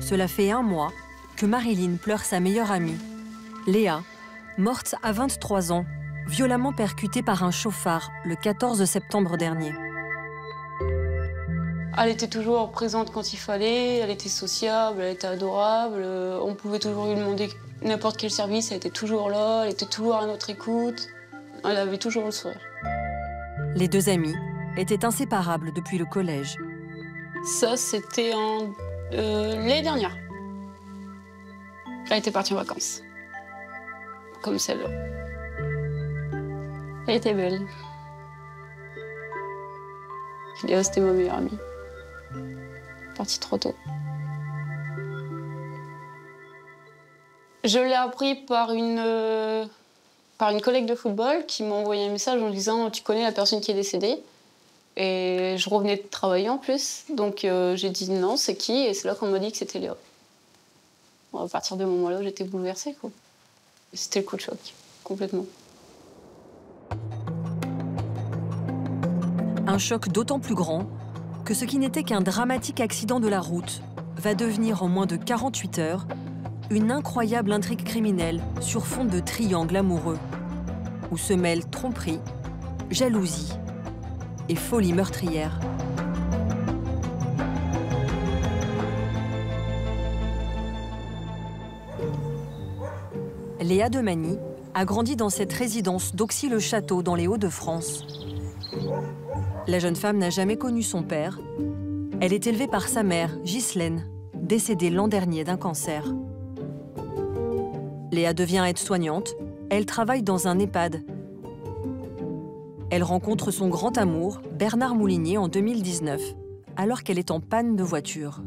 Cela fait 1 mois que Marilyn pleure sa meilleure amie, Léa, morte à 23 ans, violemment percutée par un chauffard le 14 septembre dernier. Elle était toujours présente quand il fallait, elle était sociable, elle était adorable. On pouvait toujours lui demander n'importe quel service, elle était toujours là, elle était toujours à notre écoute. Elle avait toujours le sourire. Les 2 amies étaient inséparables depuis le collège. Ça, c'était l'année dernière. Elle était partie en vacances. Comme celle-là. Elle était belle. Léa, c'était ma meilleure amie. Partie trop tôt. Je l'ai appris par une collègue de football qui m'a envoyé un message en disant « Tu connais la personne qui est décédée ?» Et je revenais de travailler en plus. Donc j'ai dit « Non, c'est qui ?» Et c'est là qu'on m'a dit que c'était Léa. Bon, à partir de ce moment-là, j'étais bouleversée, quoi. C'était le coup de choc, complètement. Un choc d'autant plus grand que ce qui n'était qu'un dramatique accident de la route va devenir en moins de 48 heures une incroyable intrigue criminelle sur fond de triangle amoureux, où se mêlent tromperie, jalousie et folie meurtrière. Léa Demany a grandi dans cette résidence d'Auxy-le-Château dans les Hauts-de-France. La jeune femme n'a jamais connu son père. Elle est élevée par sa mère, Ghislaine, décédée l'an dernier d'un cancer. Léa devient aide-soignante. Elle travaille dans un EHPAD. Elle rencontre son grand amour, Bernard Moulinier, en 2019, alors qu'elle est en panne de voiture.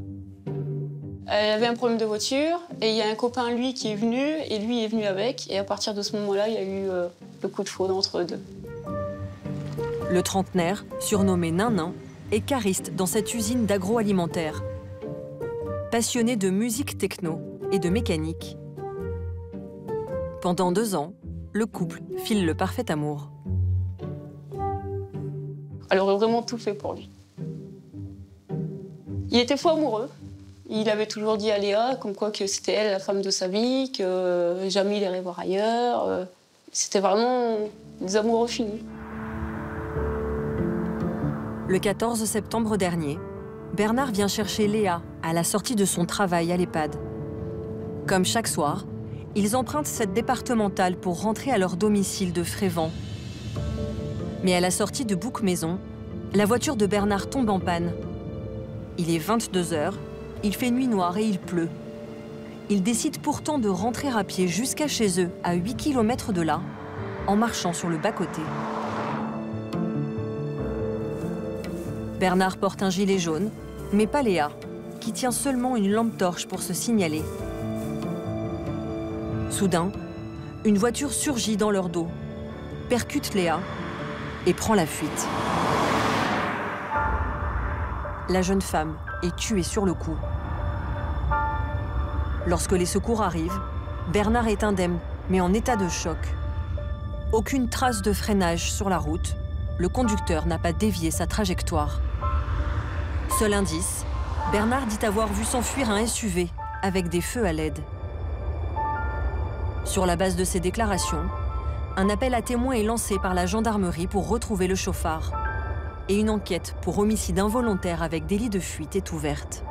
Elle avait un problème de voiture et il y a un copain, lui, qui est venu et lui est venu avec. Et à partir de ce moment-là, il y a eu le coup de foudre entre eux deux. Le trentenaire, surnommé Nain-Nain, est cariste dans cette usine d'agroalimentaire. Passionné de musique techno et de mécanique. Pendant 2 ans, le couple file le parfait amour. Elle aurait vraiment tout fait pour lui. Il était fou amoureux. Il avait toujours dit à Léa comme quoi que c'était elle la femme de sa vie, que jamais il irait voir ailleurs. C'était vraiment des amoureux finis. Le 14 septembre dernier, Bernard vient chercher Léa à la sortie de son travail à l'EHPAD. Comme chaque soir, ils empruntent cette départementale pour rentrer à leur domicile de Frévent. Mais à la sortie de Bouc-Maison, la voiture de Bernard tombe en panne. Il est 22 h, il fait nuit noire et il pleut. Ils décident pourtant de rentrer à pied jusqu'à chez eux, à 8 km de là, en marchant sur le bas-côté. Bernard porte un gilet jaune, mais pas Léa, qui tient seulement une lampe torche pour se signaler. Soudain, une voiture surgit dans leur dos, percute Léa et prend la fuite. La jeune femme est tuée sur le coup. Lorsque les secours arrivent, Bernard est indemne, mais en état de choc. Aucune trace de freinage sur la route, le conducteur n'a pas dévié sa trajectoire. Seul indice, Bernard dit avoir vu s'enfuir un SUV avec des feux à LED. Sur la base de ces déclarations, un appel à témoins est lancé par la gendarmerie pour retrouver le chauffard. Et une enquête pour homicide involontaire avec délit de fuite est ouverte.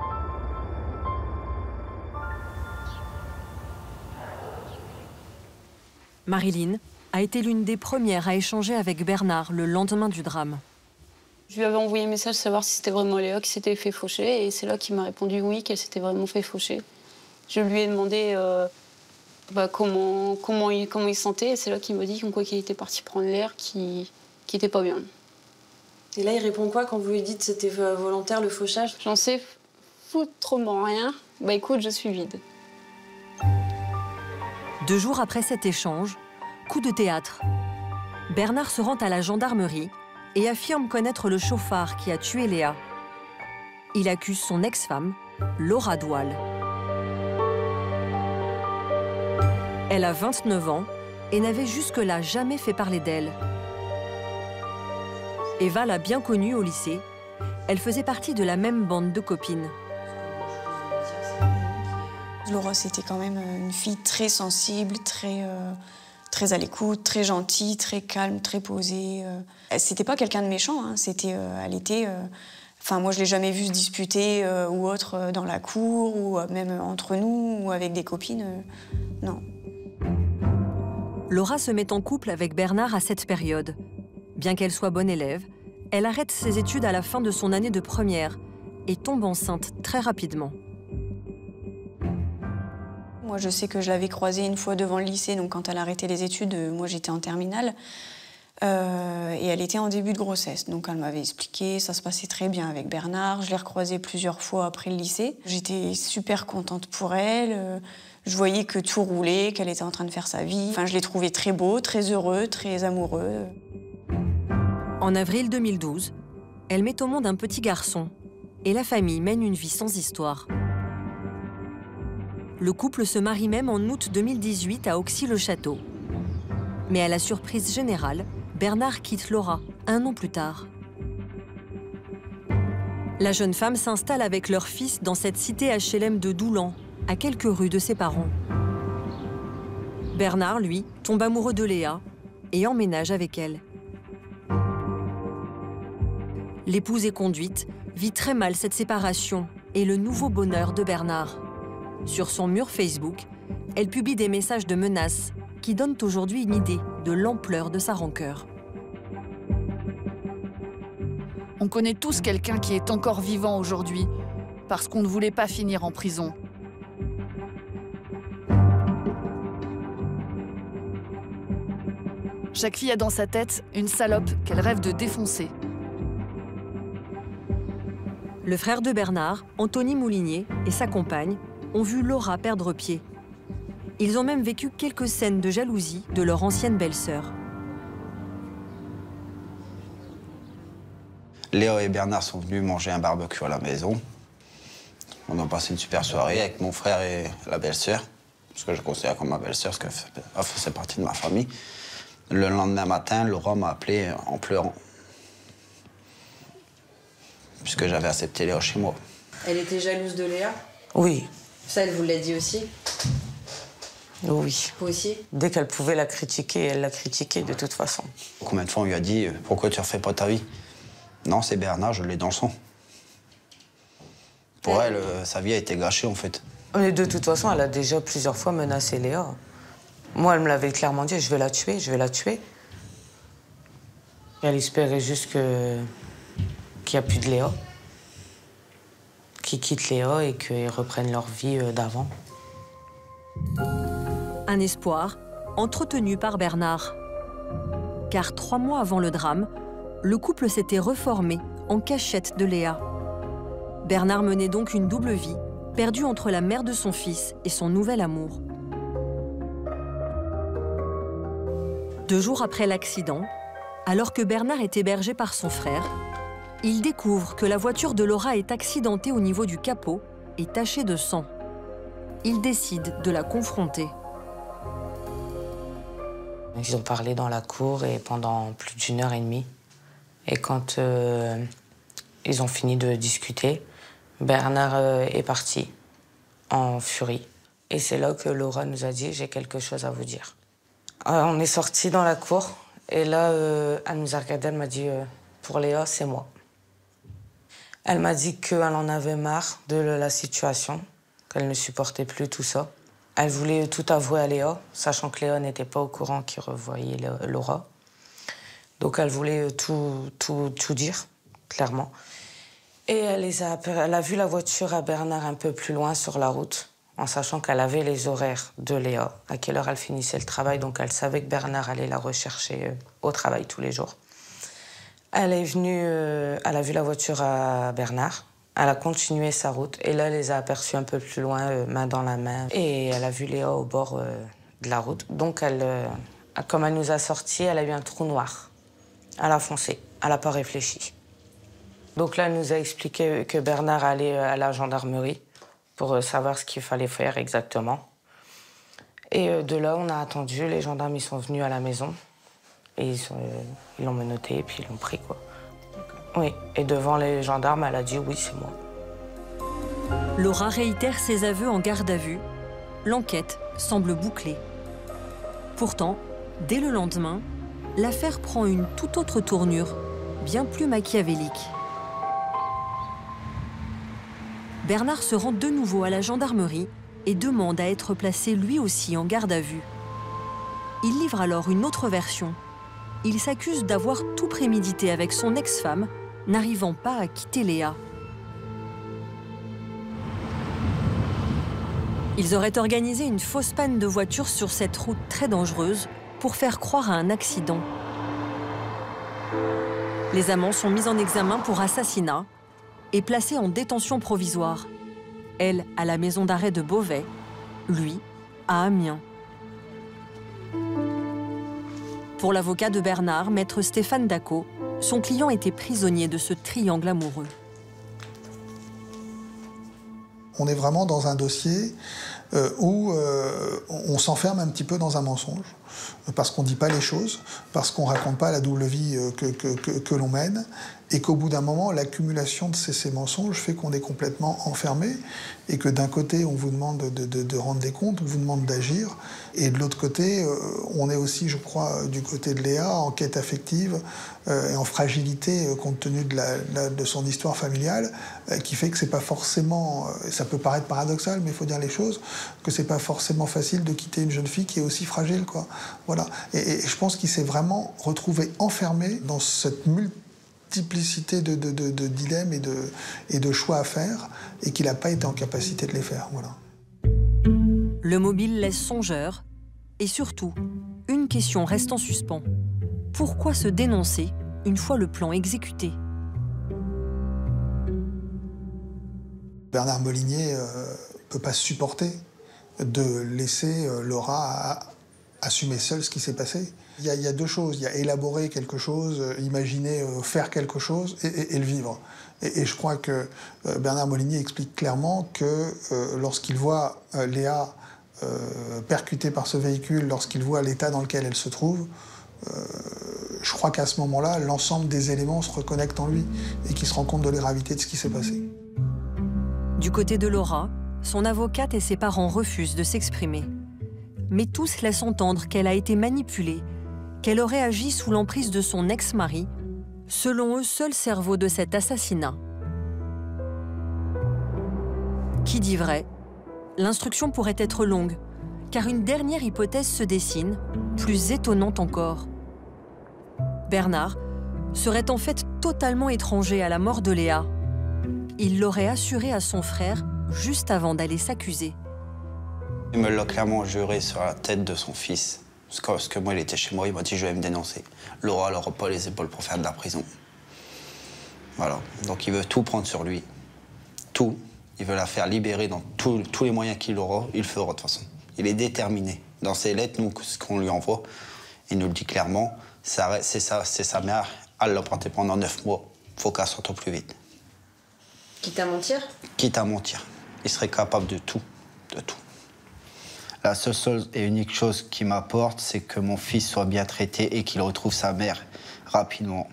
Marilyn a été l'une des premières à échanger avec Bernard le lendemain du drame. Je lui avais envoyé un message savoir si c'était vraiment Léa qui s'était fait faucher et c'est là qu'il m'a répondu oui, qu'elle s'était vraiment fait faucher. Je lui ai demandé comment il se sentait et c'est là qu'il m'a dit qu'il était parti prendre l'air, qu'il n'était pas bien. Et là, il répond quoi quand vous lui dites que c'était volontaire le fauchage? J'en sais foutrement rien. Bah écoute, je suis vide. 2 jours après cet échange, coup de théâtre. Bernard se rend à la gendarmerie et affirme connaître le chauffard qui a tué Léa. Il accuse son ex-femme, Laura Doual. Elle a 29 ans et n'avait jusque-là jamais fait parler d'elle. Eva l'a bien connue au lycée. Elle faisait partie de la même bande de copines. Laura, c'était quand même une fille très sensible, très à l'écoute, très gentille, très calme, très posée. C'était pas quelqu'un de méchant, hein. Enfin, moi, je l'ai jamais vue se disputer ou autre dans la cour, ou même entre nous, ou avec des copines. Non. Laura se met en couple avec Bernard à cette période. Bien qu'elle soit bonne élève, elle arrête ses études à la fin de son année de première et tombe enceinte très rapidement. Moi, je sais que je l'avais croisée une fois devant le lycée, donc quand elle a arrêté les études, moi j'étais en terminale. Et elle était en début de grossesse, donc elle m'avait expliqué, ça se passait très bien avec Bernard. Je l'ai recroisée plusieurs fois après le lycée. J'étais super contente pour elle. Je voyais que tout roulait, qu'elle était en train de faire sa vie. Enfin, je l'ai trouvé très beau, très heureux, très amoureux. En avril 2012, elle met au monde un petit garçon et la famille mène une vie sans histoire. Le couple se marie même en août 2018 à Auxy-le-Château. Mais à la surprise générale, Bernard quitte Laura 1 an plus tard. La jeune femme s'installe avec leur fils dans cette cité HLM de Doulan, à quelques rues de ses parents. Bernard, lui, tombe amoureux de Léa et emménage avec elle. L'épouse est conduite, vit très mal cette séparation et le nouveau bonheur de Bernard. Sur son mur Facebook, elle publie des messages de menaces qui donnent aujourd'hui une idée de l'ampleur de sa rancœur. On connaît tous quelqu'un qui est encore vivant aujourd'hui parce qu'on ne voulait pas finir en prison. Chaque fille a dans sa tête une salope qu'elle rêve de défoncer. Le frère de Bernard, Anthony Moulinier, et sa compagne ont vu Laura perdre pied. Ils ont même vécu quelques scènes de jalousie de leur ancienne belle-sœur. Léa et Bernard sont venus manger un barbecue à la maison. On a passé une super soirée avec mon frère et la belle-sœur, parce que je considère comme ma belle-sœur, parce qu'elle faisait partie de ma famille. Le lendemain matin, Laura m'a appelé en pleurant, puisque j'avais accepté Léa chez moi. Elle était jalouse de Léa? Oui. Ça, elle vous l'a dit aussi? Oui. Vous aussi? Dès qu'elle pouvait la critiquer, elle l'a critiquée de toute façon. Combien de fois on lui a dit « Pourquoi tu refais pas ta vie ?» Non, c'est Bernard, je l'ai dans le sang. Pour elle, sa vie a été gâchée, en fait. Mais de toute façon, elle a déjà plusieurs fois menacé Léa. Moi, elle me l'avait clairement dit, je vais la tuer, je vais la tuer. Elle espérait juste qu'il n'y a plus de Léa. Qu'ils quittent Léa et qu'ils reprennent leur vie d'avant. Un espoir entretenu par Bernard. Car 3 mois avant le drame, le couple s'était reformé en cachette de Léa. Bernard menait donc une double vie, perdu entre la mère de son fils et son nouvel amour. 2 jours après l'accident, alors que Bernard est hébergé par son frère, il découvre que la voiture de Laura est accidentée au niveau du capot et tachée de sang. Il décide de la confronter. Ils ont parlé dans la cour et pendant plus d'1h30. Et quand ils ont fini de discuter, Bernard est parti en furie. Et c'est là que Laura nous a dit « J'ai quelque chose à vous dire ». On est sortis dans la cour et là, elle nous a regardé, elle m'a dit « Pour Léa, c'est moi ». Elle m'a dit qu'elle en avait marre de la situation, qu'elle ne supportait plus tout ça. Elle voulait tout avouer à Léa, sachant que Léa n'était pas au courant qu'il revoyait Laura. Donc elle voulait tout dire, clairement. Et elle a vu la voiture à Bernard un peu plus loin sur la route, en sachant qu'elle avait les horaires de Léa, à quelle heure elle finissait le travail, donc elle savait que Bernard allait la rechercher au travail tous les jours. Elle est venue, elle a vu la voiture à Bernard, elle a continué sa route, et là, elle les a aperçus un peu plus loin, main dans la main, et elle a vu Léa au bord de la route. Donc comme elle nous a sortis, elle a eu un trou noir. Elle a foncé, elle n'a pas réfléchi. Donc là, elle nous a expliqué que Bernard allait à la gendarmerie pour savoir ce qu'il fallait faire exactement. Et de là, on a attendu, les gendarmes ils sont venus à la maison. Et ils l'ont menotté et puis ils l'ont pris, quoi. Oui, et devant les gendarmes, elle a dit « oui, c'est moi ». Laura réitère ses aveux en garde à vue l'enquête semble bouclée. Pourtant, dès le lendemain, l'affaire prend une toute autre tournure, bien plus machiavélique. Bernard se rend de nouveau à la gendarmerie et demande à être placé lui aussi en garde à vue. Il livre alors une autre version. Il s'accuse d'avoir tout prémédité avec son ex-femme, n'arrivant pas à quitter Léa. Ils auraient organisé une fausse panne de voiture sur cette route très dangereuse pour faire croire à un accident. Les amants sont mis en examen pour assassinat et placés en détention provisoire. Elle à la maison d'arrêt de Beauvais, lui à Amiens. Pour l'avocat de Bernard, maître Stéphane Dacot, son client était prisonnier de ce triangle amoureux. On est vraiment dans un dossier où on s'enferme un petit peu dans un mensonge, parce qu'on ne dit pas les choses, parce qu'on ne raconte pas la double vie que l'on mène, et qu'au bout d'un moment, l'accumulation de ces mensonges fait qu'on est complètement enfermé, et que d'un côté, on vous demande de rendre des comptes, on vous demande d'agir, et de l'autre côté, on est aussi, je crois, du côté de Léa, en quête affective et en fragilité, compte tenu de son histoire familiale, qui fait que c'est pas forcément, ça peut paraître paradoxal, mais il faut dire les choses, que c'est pas forcément facile de quitter une jeune fille qui est aussi fragile, quoi. Voilà. Et je pense qu'il s'est vraiment retrouvé enfermé dans cette multiplicité de dilemmes et de choix à faire, et qu'il n'a pas été en capacité de les faire. Voilà. Le mobile laisse songeur, et surtout, une question reste en suspens. Pourquoi se dénoncer une fois le plan exécuté? Bernard Molinier ne peut pas supporter de laisser Laura assumer seule ce qui s'est passé. Il y a deux choses. Il y a élaborer quelque chose, imaginer faire quelque chose et le vivre. Et je crois que Bernard Molinier explique clairement que lorsqu'il voit Léa percutée par ce véhicule, lorsqu'il voit l'état dans lequel elle se trouve, je crois qu'à ce moment-là, l'ensemble des éléments se reconnectent en lui et qu'il se rend compte de la gravité de ce qui s'est passé. Du côté de Laura, son avocate et ses parents refusent de s'exprimer. Mais tous laissent entendre qu'elle a été manipulée, qu'elle aurait agi sous l'emprise de son ex-mari, selon eux, seul cerveau de cet assassinat. Qui dit vrai? L'instruction pourrait être longue, car une dernière hypothèse se dessine, plus étonnante encore. Bernard serait en fait totalement étranger à la mort de Léa. Il l'aurait assuré à son frère juste avant d'aller s'accuser. Il me l'a clairement juré sur la tête de son fils. Parce que moi, il était chez moi, il m'a dit je vais me dénoncer. Laura n'aura pas les épaules pour faire de la prison. Voilà. Donc il veut tout prendre sur lui. Tout. Il veut la faire libérer dans tous les moyens qu'il aura. Il le fera de toute façon. Il est déterminé. Dans ses lettres, nous, ce qu'on lui envoie, il nous le dit clairement. C'est sa mère. Elle l'a porté pendant 9 mois. Il faut qu'elle sorte au plus vite. Quitte à mentir? Quitte à mentir. Il serait capable de tout. De tout. La seule et unique chose qui m'apporte, c'est que mon fils soit bien traité et qu'il retrouve sa mère rapidement.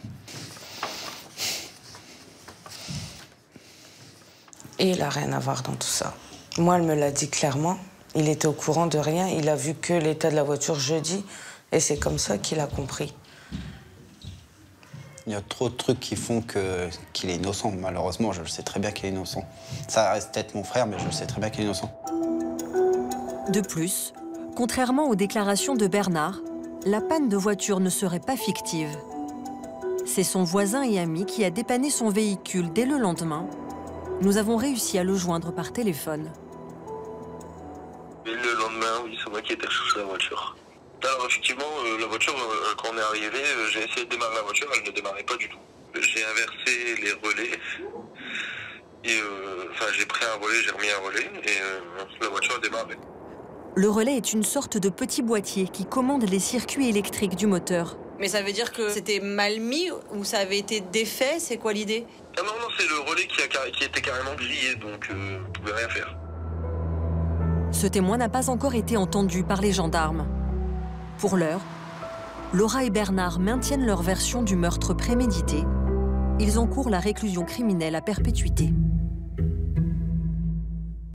Et il n'a rien à voir dans tout ça. Moi, elle me l'a dit clairement. Il était au courant de rien. Il a vu que l'état de la voiture jeudi. Et c'est comme ça qu'il a compris. Il y a trop de trucs qui font qu'il est innocent. Malheureusement, je le sais très bien qu'il est innocent. Ça reste peut-être mon frère, mais je le sais très bien qu'il est innocent. De plus, contrairement aux déclarations de Bernard, la panne de voiture ne serait pas fictive. C'est son voisin et ami qui a dépanné son véhicule dès le lendemain. Nous avons réussi à le joindre par téléphone. Et le lendemain, oui, c'est moi qui ai été chercher la voiture. Alors effectivement, la voiture, quand on est arrivé, j'ai essayé de démarrer la voiture, elle ne démarrait pas du tout. J'ai inversé les relais. Et j'ai pris un relais, j'ai remis un relais, et la voiture a démarré. Le relais est une sorte de petit boîtier qui commande les circuits électriques du moteur. Mais ça veut dire que c'était mal mis ou ça avait été défait? C'est quoi l'idée? Ah non, c'est le relais qui était carrément grillé, donc on ne pouvait rien faire. Ce témoin n'a pas encore été entendu par les gendarmes. Pour l'heure, Laura et Bernard maintiennent leur version du meurtre prémédité. Ils encourent la réclusion criminelle à perpétuité.